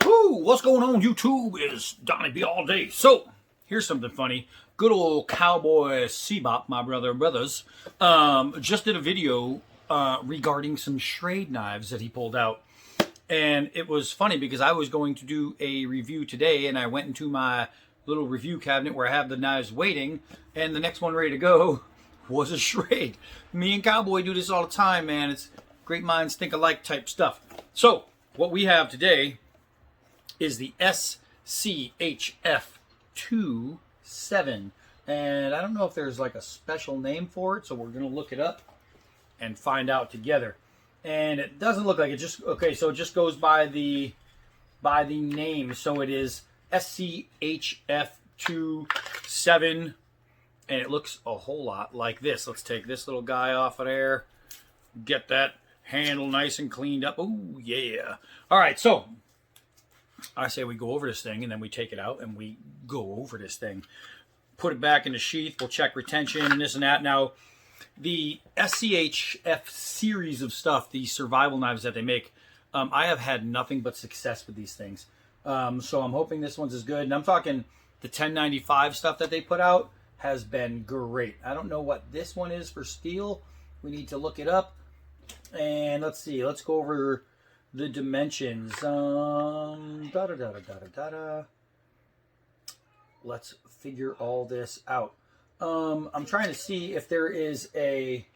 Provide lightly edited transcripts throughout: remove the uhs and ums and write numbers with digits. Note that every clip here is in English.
Woo! What's going on, YouTube? It's Donnie B all day. So, here's something funny. Good old cowboy Sebop, my brothers, just did a video regarding some Schrade knives that he pulled out. And it was funny because I was going to do a review today, and I went into my little review cabinet where I have the knives waiting, and the next one ready to go was a Schrade. Me and Cowboy do this all the time, man. It's great minds think alike type stuff. So, what we have today is the SCHF27. And I don't know if there's like a special name for it, so we're going to look it up and find out together. And it doesn't look like it just, okay, so it just goes by the name. So it is SCHF27, and it looks a whole lot like this. Let's take this little guy off of there, get that handle nice and cleaned up. Oh, yeah. All right, so I say we go over this thing, and then we take it out, and we go over this thing. Put it back in the sheath. We'll check retention and this and that. Now, the SCHF series of stuff, these survival knives that they make, I have had nothing but success with these things. So I'm hoping this one's as good. And I'm talking the 1095 stuff that they put out has been great. I don't know what this one is for steel. We need to look it up. And let's see. Let's go over the dimensions. Let's figure all this out. I'm trying to see if there is a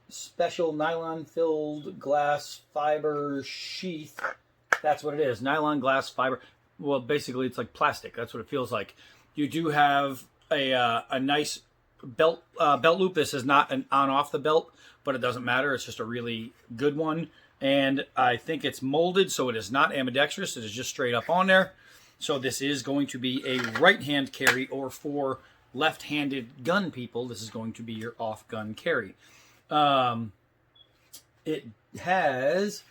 special nylon-filled glass fiber sheath. That's what it is. Nylon glass fiber. Well, basically, it's like plastic. That's what it feels like. You do have a nice belt loop. This is not an on-off the belt, but it doesn't matter. It's just a really good one. And I think it's molded, so it is not ambidextrous. It is just straight up on there. So this is going to be a right-hand carry, or for left-handed gun people, this is going to be your off-gun carry. It has,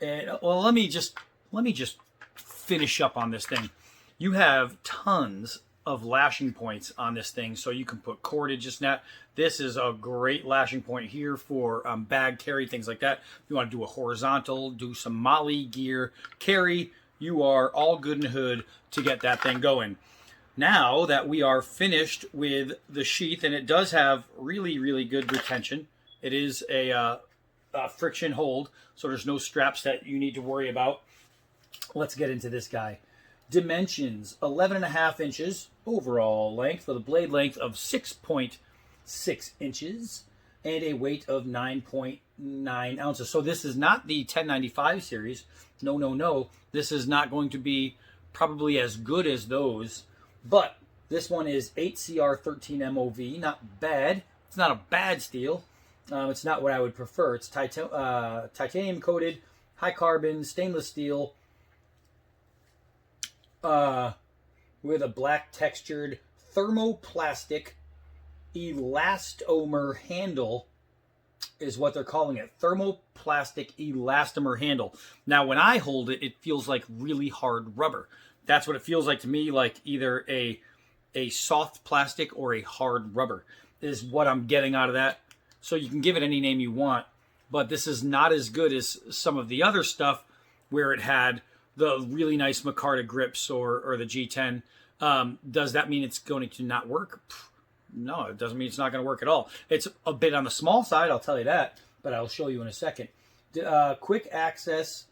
well, let me just finish up on this thing. You have tons of lashing points on this thing, so you can put cordage and that. This is a great lashing point here for bag carry, things like that. If you want to do a horizontal, do some molly gear carry, you are all good in the hood to get that thing going. Now that we are finished with the sheath, and it does have really, really good retention. It is a friction hold, so there's no straps that you need to worry about. Let's get into this guy. Dimensions, 11.5 inches overall length, with a blade length of 6.6 inches and a weight of 9.9 ounces. So this is not the 1095 series. No. This is not going to be probably as good as those, but this one is 8CR13 MOV. Not bad. It's not a bad steel. It's not what I would prefer. It's titanium coated, high carbon, stainless steel, with a black textured thermoplastic elastomer handle is what they're calling it. Thermoplastic elastomer handle. Now, when I hold it, it feels like really hard rubber. That's what it feels like to me, like either a soft plastic or a hard rubber is what I'm getting out of that. So you can give it any name you want, but this is not as good as some of the other stuff where it had the really nice micarta grips or the G10. Does that mean it's going to not work? No, it doesn't mean it's not going to work at all. It's a bit on the small side, I'll tell you that, but I'll show you in a second. Quick access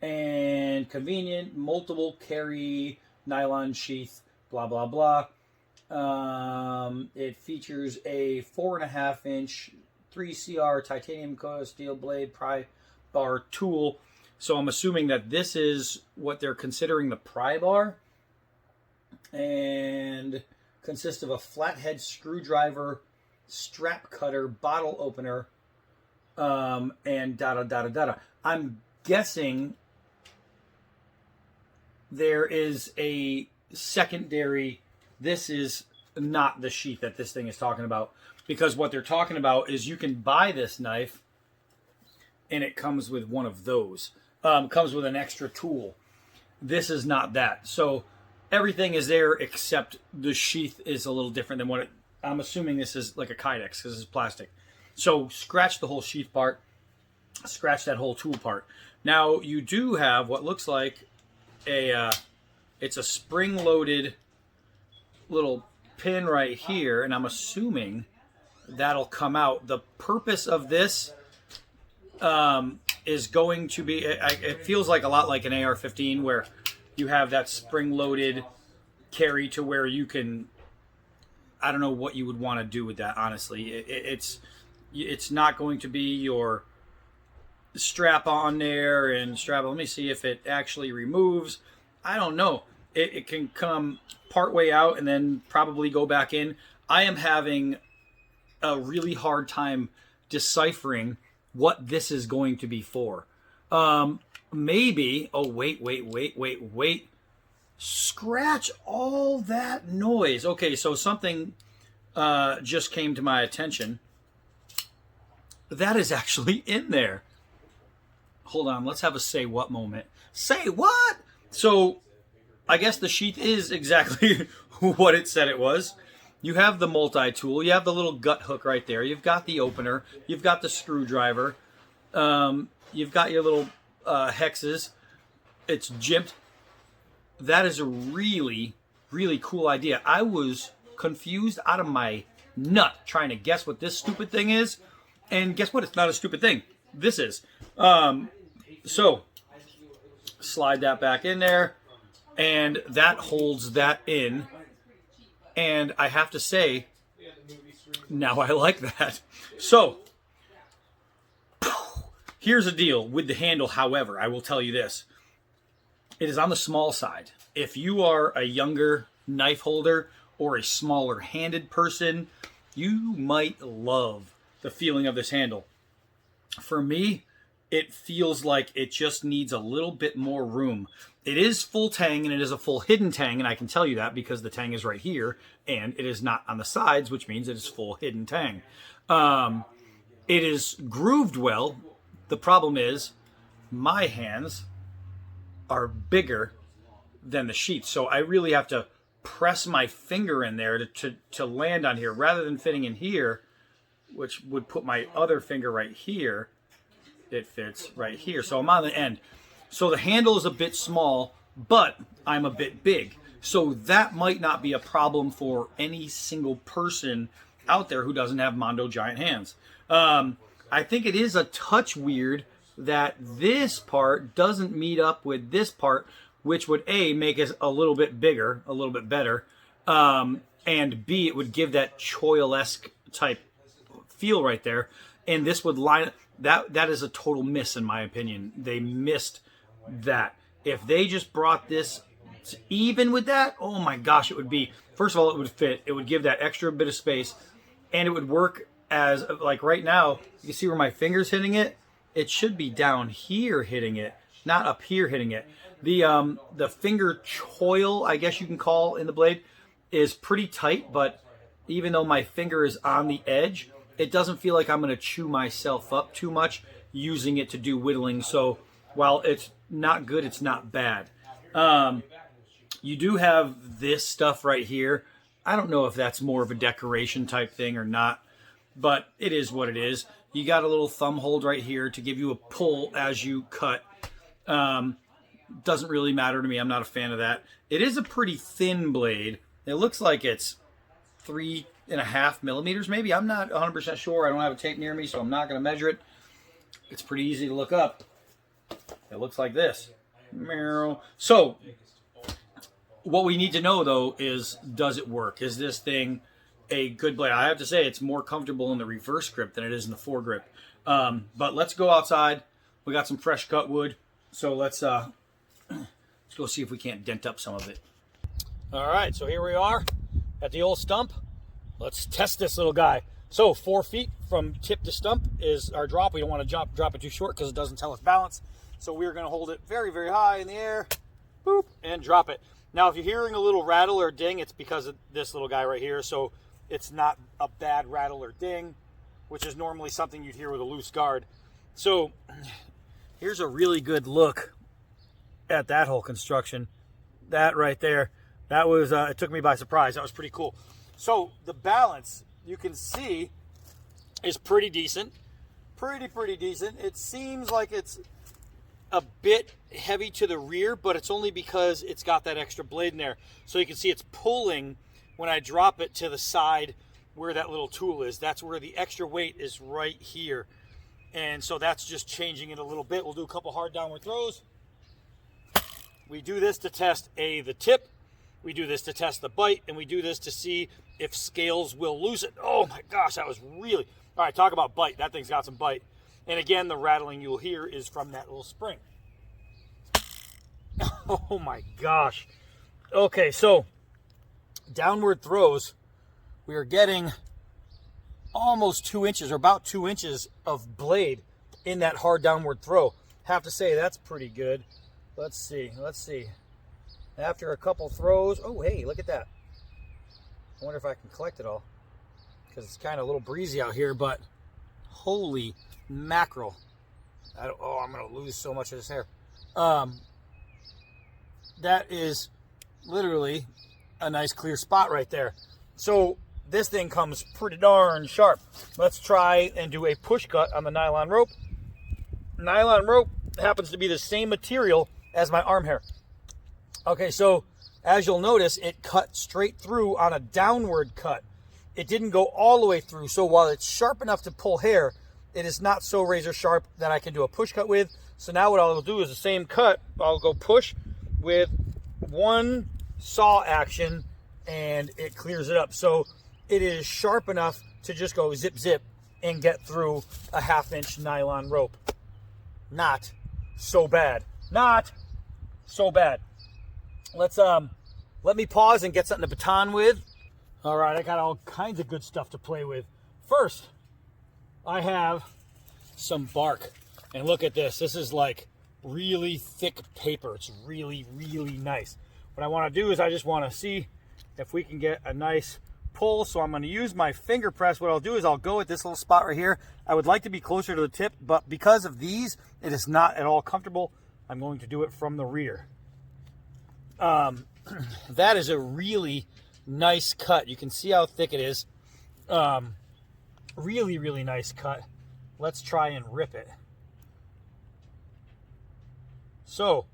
and convenient, multiple carry, nylon sheath, blah, blah, blah. It features a 4.5 inch 3CR titanium coated steel blade pry bar tool. So I'm assuming that this is what they're considering the pry bar, and consists of a flathead screwdriver, strap cutter, bottle opener, and da-da-da-da-da-da. I'm guessing there is a secondary. This is not the sheath that this thing is talking about, because what they're talking about is you can buy this knife and it comes with one of those. Comes with an extra tool. This is not that. So everything is there except the sheath is a little different than what it, I'm assuming this is like a Kydex because this is plastic. So scratch the whole sheath part, scratch that whole tool part. Now you do have what looks like it's a spring-loaded little pin right here, and I'm assuming that'll come out. The purpose of this is going to be, it feels like a lot like an AR-15 where you have that spring-loaded carry to where you can, I don't know what you would want to do with that, honestly. It's not going to be your strap on there and strap. Let me see if it actually removes. I don't know. It can come part way out and then probably go back in. I am having a really hard time deciphering what this is going to be for. Maybe, oh, wait. Scratch all that noise. Okay, so something just came to my attention. That is actually in there. Hold on, let's have a say what moment. Say what? So, I guess the sheath is exactly what it said it was. You have the multi-tool. You have the little gut hook right there. You've got the opener. You've got the screwdriver. You've got your little hexes. It's jimped. That is a really, really cool idea. I was confused out of my nut trying to guess what this stupid thing is. And guess what? It's not a stupid thing. This is. So, slide that back in there. And that holds that in. And I have to say, now I like that. So, here's the deal with the handle, however, I will tell you this. It is on the small side. If you are a younger knife holder or a smaller handed person, you might love the feeling of this handle. For me, it feels like it just needs a little bit more room. It is full tang and it is a full hidden tang, and I can tell you that because the tang is right here and it is not on the sides, which means it is full hidden tang. It is grooved well. The problem is my hands are bigger than the sheath, so I really have to press my finger in there to land on here rather than fitting in here, which would put my other finger right here. It fits right here, so I'm on the end. So the handle is a bit small, but I'm a bit big. So that might not be a problem for any single person out there who doesn't have Mondo giant hands. I think it is a touch weird that this part doesn't meet up with this part, which would A, make us a little bit bigger, a little bit better, and B, it would give that choil-esque type feel right there. And this would line that is a total miss in my opinion. They missed that. If they just brought this even with that, oh my gosh, it would be, first of all, it would fit. It would give that extra bit of space, and it would work as, like right now, you can see where my finger's hitting it. It should be down here hitting it, not up here hitting it. The finger choil, I guess you can call in the blade, is pretty tight, but even though my finger is on the edge, it doesn't feel like I'm going to chew myself up too much using it to do whittling. So while it's not good, it's not bad. You do have this stuff right here. I don't know if that's more of a decoration type thing or not, but it is what it is. You got a little thumb hold right here to give you a pull as you cut. Doesn't really matter to me. I'm not a fan of that. It is a pretty thin blade. It looks like it's 3.5 millimeters maybe. I'm not 100% sure. I don't have a tape near me, so I'm not going to measure it. It's pretty easy to look up. It looks like this. So, what we need to know, though, is does it work? Is this thing a good blade? I have to say it's more comfortable in the reverse grip than it is in the foregrip. But let's go outside. We got some fresh cut wood, so let's go see if we can't dent up some of it. All right, so here we are at the old stump. Let's test this little guy. So 4 feet from tip to stump is our drop. We don't want to drop it too short because it doesn't tell us balance. So we're going to hold it very, very high in the air, boop, and drop it. Now, if you're hearing a little rattle or ding, it's because of this little guy right here. So it's not a bad rattle or ding, which is normally something you'd hear with a loose guard. So here's a really good look at that whole construction. That right there, that was, it took me by surprise. That was pretty cool. So the balance, you can see, is pretty decent. Pretty decent. It seems like it's a bit heavy to the rear, but it's only because it's got that extra blade in there. So you can see it's pulling when I drop it to the side where that little tool is. That's where the extra weight is, right here. And so that's just changing it a little bit. We'll do a couple hard downward throws. We do this to test the tip. We do this to test the bite, and we do this to see if scales will loosen. Oh my gosh, that was really... All right, talk about bite. That thing's got some bite. And again, the rattling you'll hear is from that little spring. Oh my gosh. Okay, so downward throws, we are getting almost 2 inches, or about 2 inches of blade in that hard downward throw. Have to say, that's pretty good. Let's see. After a couple throws, oh hey, look at that. I wonder if I can collect it all, because it's kind of a little breezy out here, but holy mackerel. I'm going to lose so much of this hair. That is literally a nice clear spot right there. So this thing comes pretty darn sharp. Let's try and do a push cut on the nylon rope. Nylon rope happens to be the same material as my arm hair. Okay, so as you'll notice, it cut straight through on a downward cut. It didn't go all the way through, so while it's sharp enough to pull hair, it is not so razor sharp that I can do a push cut with. So now what I'll do is the same cut. I'll go push with one saw action, and it clears it up. So it is sharp enough to just go zip, zip, and get through a 1/2 inch nylon rope. Not so bad. Not so bad. Let me pause and get something to baton with. All right, I got all kinds of good stuff to play with. First, I have some bark. And look at this. This is like really thick paper. It's really, really nice. What I want to do is I just want to see if we can get a nice pull. So I'm going to use my finger press. What I'll do is I'll go at this little spot right here. I would like to be closer to the tip, but because of these, it is not at all comfortable. I'm going to do it from the rear. That is a really nice cut. You can see how thick it is. Really, really nice cut. Let's try and rip it. So,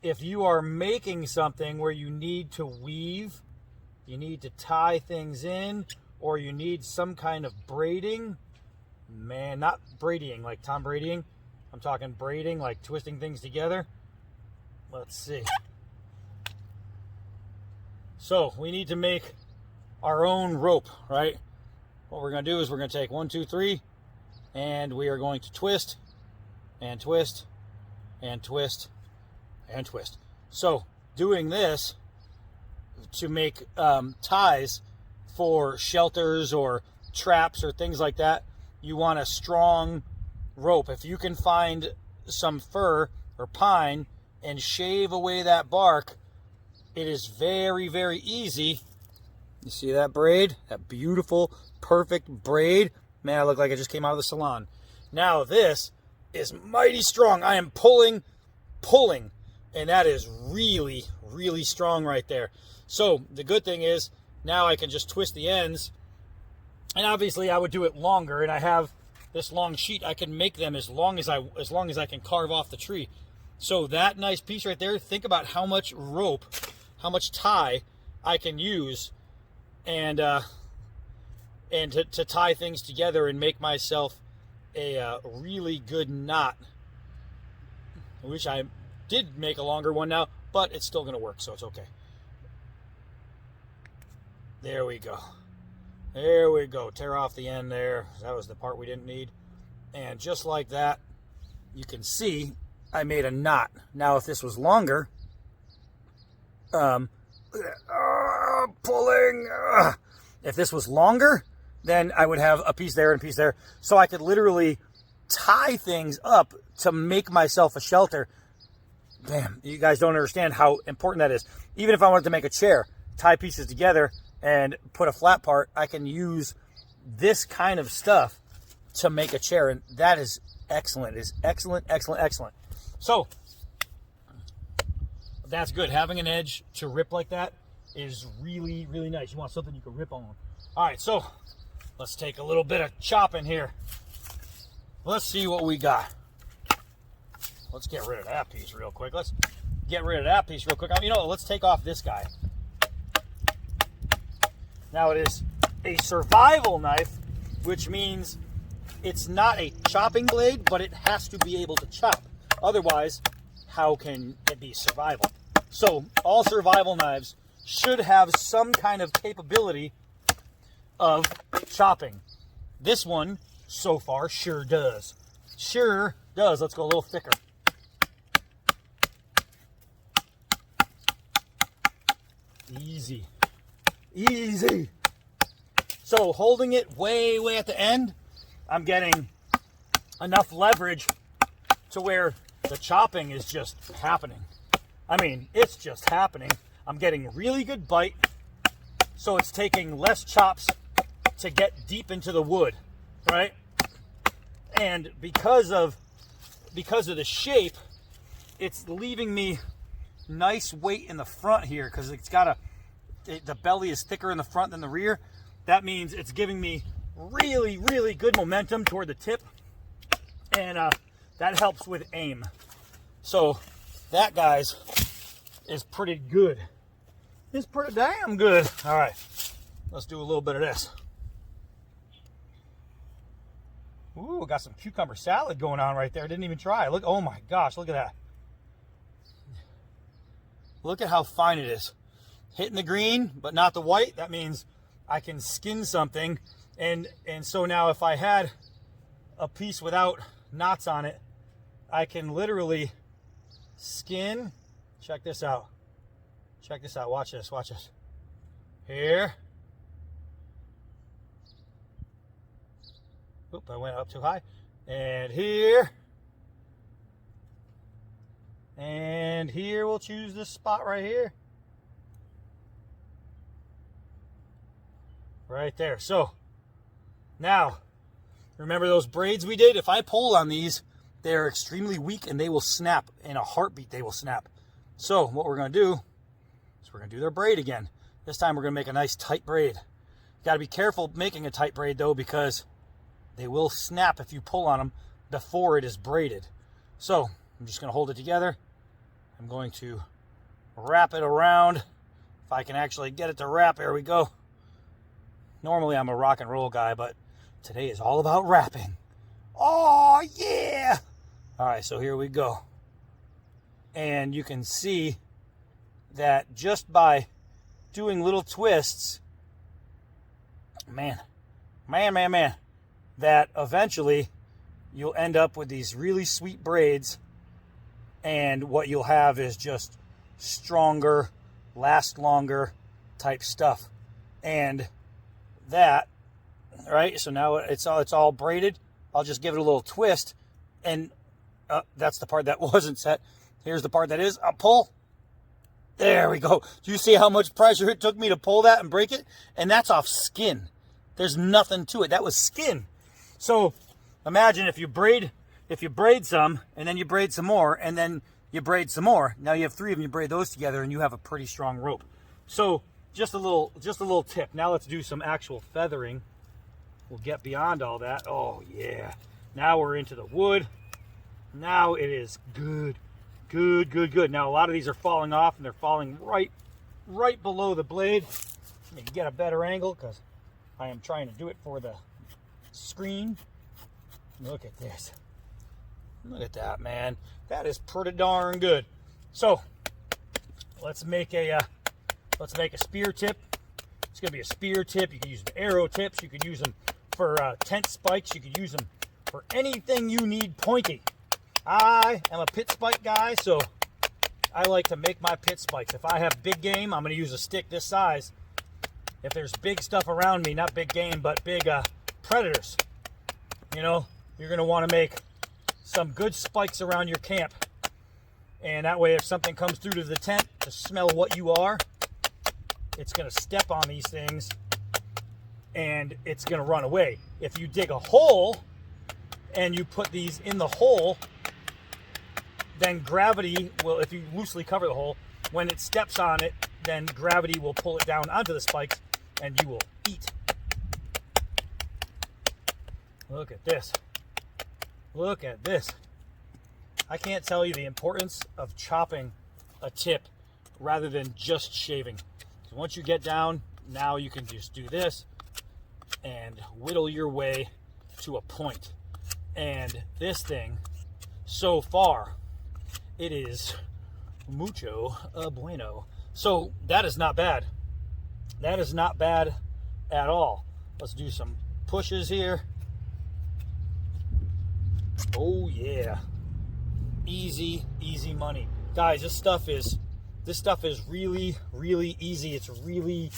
if you are making something where you need to weave, you need to tie things in, or you need some kind of braiding, man, not braiding like Tom Bradying. I'm talking braiding, like twisting things together. Let's see. So, we need to make our own rope, right? What we're going to do is we're going to take 1, 2, 3, and we are going to twist, and twist, and twist, and twist. So, doing this to make ties for shelters or traps or things like that, you want a strong rope. If you can find some fir or pine and shave away that bark, it is very, very easy. You see that braid? That beautiful, perfect braid? Man, I look like I just came out of the salon. Now this is mighty strong. I am pulling, and that is really, really strong right there. So the good thing is now I can just twist the ends, and obviously I would do it longer, and I have this long sheet. I can make them as long as I can carve off the tree. So that nice piece right there, think about how much rope, how much tie I can use and to tie things together and make myself a really good knot. I wish I did make a longer one now, but it's still going to work, so it's okay. There we go. There we go. Tear off the end there. That was the part we didn't need. And just like that, you can see I made a knot. Now, if this was longer, pulling. If this was longer, then I would have a piece there and a piece there. So I could literally tie things up to make myself a shelter. Damn, you guys don't understand how important that is. Even if I wanted to make a chair, tie pieces together and put a flat part, I can use this kind of stuff to make a chair. And that is excellent. It is excellent, excellent, excellent. So that's good. Having an edge to rip like that is really, really nice. You want something you can rip on. All right, so let's take a little bit of chopping here. Let's see what we got. let's get rid of that piece real quick. Let's get rid of that piece real quick. You know, let's take off this guy. Now it is a survival knife, which means it's not a chopping blade, but it has to be able to chop. Otherwise, how can it be survival? So all survival knives should have some kind of capability of chopping. This one, so far, sure does. Sure does. Let's go a little thicker. Easy. Easy. So holding it way, way at the end, I'm getting enough leverage to where the chopping is just happening. I mean, it's just happening. I'm getting really good bite, so it's taking less chops to get deep into the wood, right? And because of the shape, it's leaving me nice weight in the front here, because it's got the belly is thicker in the front than the rear. That means it's giving me really, really good momentum toward the tip, and that helps with aim. So that, guys, is pretty good. It's pretty damn good. All right, let's do a little bit of this. Ooh, got some cucumber salad going on right there. Didn't even try. Look, oh my gosh, look at that. Look at how fine it is. Hitting the green, but not the white. That means I can skin something. And so now if I had a piece without knots on it, I can literally skin. Check this out. Check this out. Watch this. Watch this. Here. Oop, I went up too high. And here. And here we'll choose this spot right here. Right there. So now, remember those braids we did? If I pull on these, they're extremely weak and they will snap. In a heartbeat, they will snap. So what we're going to do is we're going to do their braid again. This time we're going to make a nice tight braid. You got to be careful making a tight braid though, because they will snap if you pull on them before it is braided. So I'm just going to hold it together. I'm going to wrap it around. If I can actually get it to wrap, there we go. Normally I'm a rock and roll guy, but today is all about wrapping. Oh yeah! All right, so here we go. And you can see that just by doing little twists, man, that eventually you'll end up with these really sweet braids, and what you'll have is just stronger, last longer type stuff. And that, right, so now it's all braided. I'll just give it a little twist, and that's the part that wasn't set. Here's the part that is. I'll pull. There we go. Do you see how much pressure it took me to pull that and break it? And that's off skin. There's nothing to it. That was skin. So imagine if you braid some, and then you braid some more, and then you braid some more. Now you have three of them. You braid those together, and you have a pretty strong rope. So just a little tip. Now let's do some actual feathering. We'll get beyond all that. Oh yeah. Now we're into the wood. Now it is good. Good, good, good. Now a lot of these are falling off, and they're falling right below the blade. Let me get a better angle because I am trying to do it for the screen. Look at this. Look at that, man. That is pretty darn good. So let's make a spear tip. It's gonna be a spear tip. You can use the arrow tips. You could use them for tent spikes. You could use them for anything you need pointy. I am a pit spike guy, so I like to make my pit spikes. If I have big game, I'm gonna use a stick this size. If there's big stuff around me, not big game, but big predators, you know, you're gonna want to make some good spikes around your camp. And that way, if something comes through to the tent to smell what you are, it's gonna step on these things and it's gonna run away. If you dig a hole and you put these in the hole, then gravity will, if you loosely cover the hole, when it steps on it, then gravity will pull it down onto the spikes and you will eat. Look at this. Look at this. I can't tell you the importance of chopping a tip rather than just shaving. So once you get down, now you can just do this and whittle your way to a point. And this thing, so far, it is mucho bueno. So that is not bad. That is not bad at all. Let's do some pushes here. Oh yeah. Easy, easy money. Guys, this stuff is really, really easy. It's really,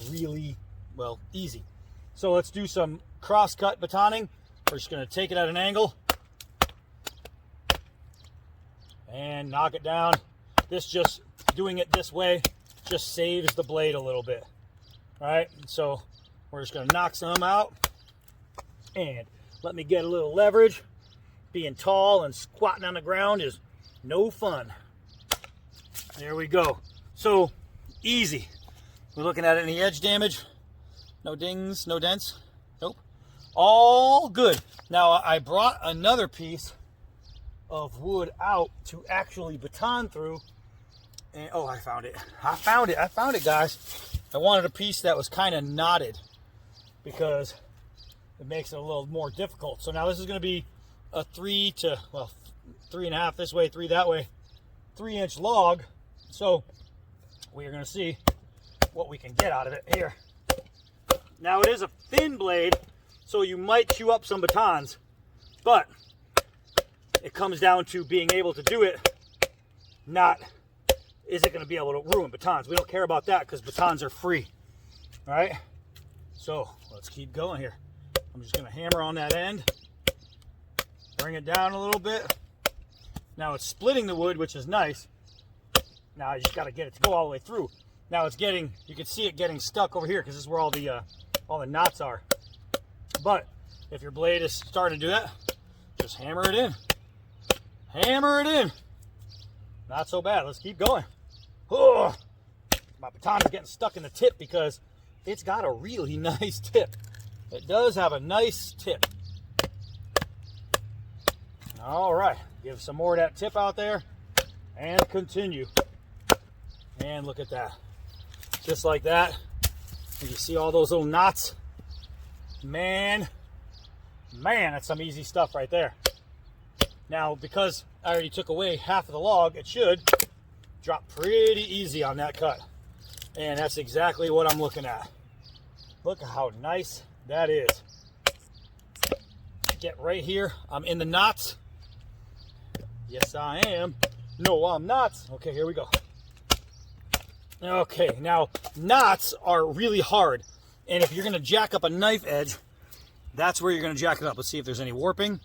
really, well, easy. So let's do some cross-cut batoning. We're just going to take it at an angle and knock it down. This just, doing it this way, just saves the blade a little bit. All right, so we're just going to knock some out. And let me get a little leverage. Being tall and squatting on the ground is no fun. There we go. So easy. We're looking at any edge damage. No dings, no dents. Nope. All good. Now I brought another piece of wood out to actually baton through. And oh, I found it. I found it, guys. I wanted a piece that was kind of knotted because it makes it a little more difficult. So now this is going to be a 3.5 this way, 3 that way, 3-inch log. So we are going to see what we can get out of it here. Now it is a thin blade, so you might chew up some batons, but it comes down to being able to do it, not is it going to be able to ruin batons. We don't care about that because batons are free. All right, so let's keep going here. I'm just going to hammer on that end. Bring it down a little bit. Now it's splitting the wood, which is nice. Now you just got to get it to go all the way through. Now it's getting, you can see it getting stuck over here because this is where all the knots are. But if your blade is starting to do that, just hammer it in. Hammer it in. Not so bad. Let's keep going. Oh, my baton is getting stuck in the tip because it's got a really nice tip. It does have a nice tip. All right, give some more of that tip out there and continue. And look at that. Just like that. And you see all those little knots? Man, that's some easy stuff right there. Now, because I already took away half of the log, it should drop pretty easy on that cut. And that's exactly what I'm looking at. Look at how nice that is. Get right here. I'm in the knots. Yes, I am. No, I'm not. Okay, here we go. Okay, now knots are really hard. And if you're going to jack up a knife edge, that's where you're going to jack it up. Let's see if there's any warping.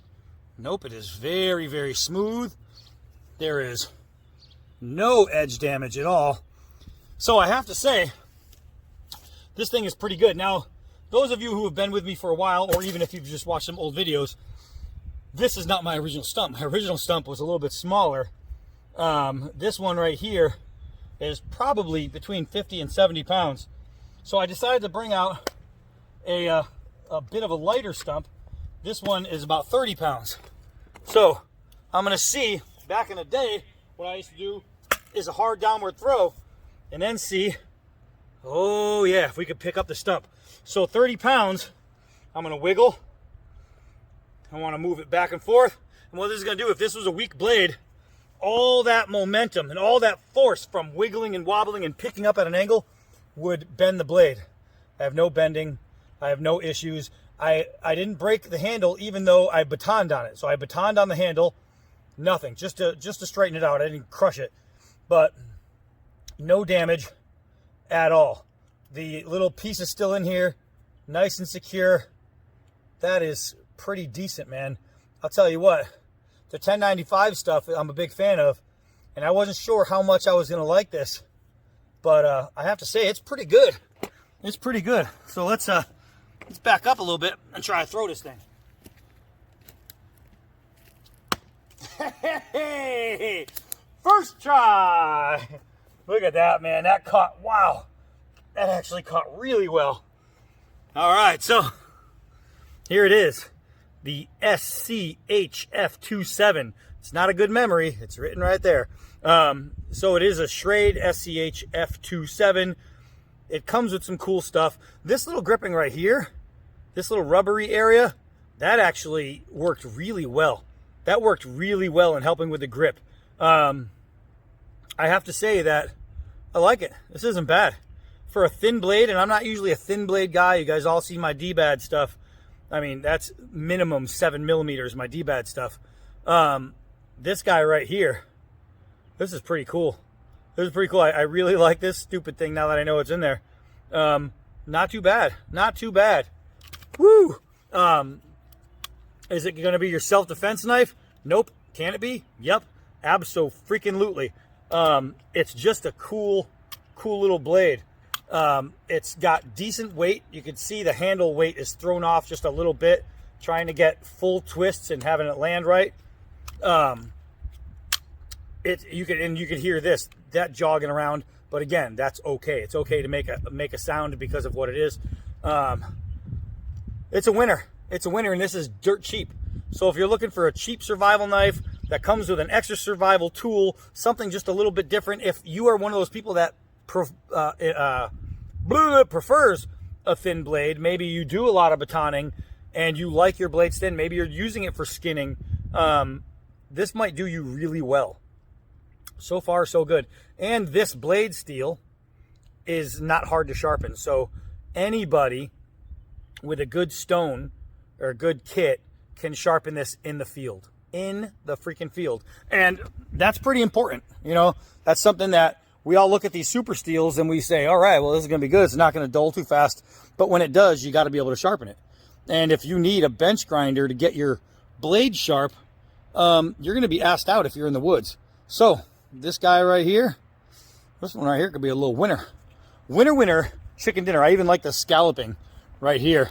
Nope, it is very, very smooth. There is no edge damage at all. So I have to say, this thing is pretty good. Now, those of you who have been with me for a while, or even if you've just watched some old videos, this is not my original stump. My original stump was a little bit smaller. This one right here is probably between 50 and 70 pounds. So I decided to bring out a bit of a lighter stump. This one is about 30 pounds. So I'm going to see, back in the day, what I used to do is a hard downward throw and then see, oh yeah, if we could pick up the stump. So 30 pounds, I'm going to wiggle. I want to move it back and forth. And what this is going to do, if this was a weak blade, all that momentum and all that force from wiggling and wobbling and picking up at an angle would bend the blade. I have no bending. I have no issues. I didn't break the handle even though I batoned on it. So I batoned on the handle, nothing, just to straighten it out. I didn't crush it, but no damage at all. The little piece is still in here, nice and secure. That is pretty decent, man. I'll tell you what, the 1095 stuff I'm a big fan of, and I wasn't sure how much I was going to like this, but I have to say it's pretty good. It's pretty good. So let's back up a little bit and try to throw this thing. Hey, first try. Look at that, man. That caught, wow. That actually caught really well. All right, so here it is. The SCHF27. it's not a good memory. It's written right there. So it is a Schrade SCHF27. It comes with some cool stuff. This little gripping right here, this little rubbery area, that actually worked really well. That worked really well in helping with the grip. I have to say that I like it. This isn't bad. For a thin blade, and I'm not usually a thin blade guy. You guys all see my D-bad stuff. I mean, that's minimum 7 millimeters, my D-bad stuff. This guy right here, this is pretty cool. This is pretty cool. I really like this stupid thing now that I know it's in there. Not too bad. Not too bad. Woo! Is it going to be your self-defense knife? Nope. Can it be? Yep. Abso-freaking-lutely. It's just a cool little blade. It's got decent weight. You can see the handle weight is thrown off just a little bit, trying to get full twists and having it land right. You could hear that jogging around, but again, that's okay. It's okay to make a sound because of what it is. It's a winner. It's a winner, and this is dirt cheap. So if you're looking for a cheap survival knife that comes with an extra survival tool, something just a little bit different, if you are one of those people that prefers a thin blade, maybe you do a lot of batoning and you like your blades thin, maybe you're using it for skinning, this might do you really well. So far, so good. And this blade steel is not hard to sharpen. So anybody with a good stone or a good kit can sharpen this in the field. In the freaking field. And that's pretty important. You know, that's something that we all look at these super steels and we say, all right, well, this is going to be good. It's not going to dull too fast. But when it does, you got to be able to sharpen it. And if you need a bench grinder to get your blade sharp, you're going to be asked out if you're in the woods. So this guy right here, this one right here could be a little winner. Winner, chicken dinner. I even like the scalloping right here.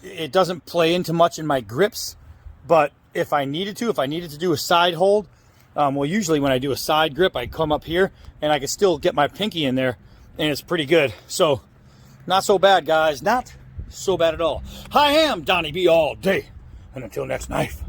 It doesn't play into much in my grips, but if I needed to do a side hold, well, usually when I do a side grip, I come up here and I can still get my pinky in there, and it's pretty good. So not so bad, guys. Not so bad at all. I am Donnie B all day, and until next knife.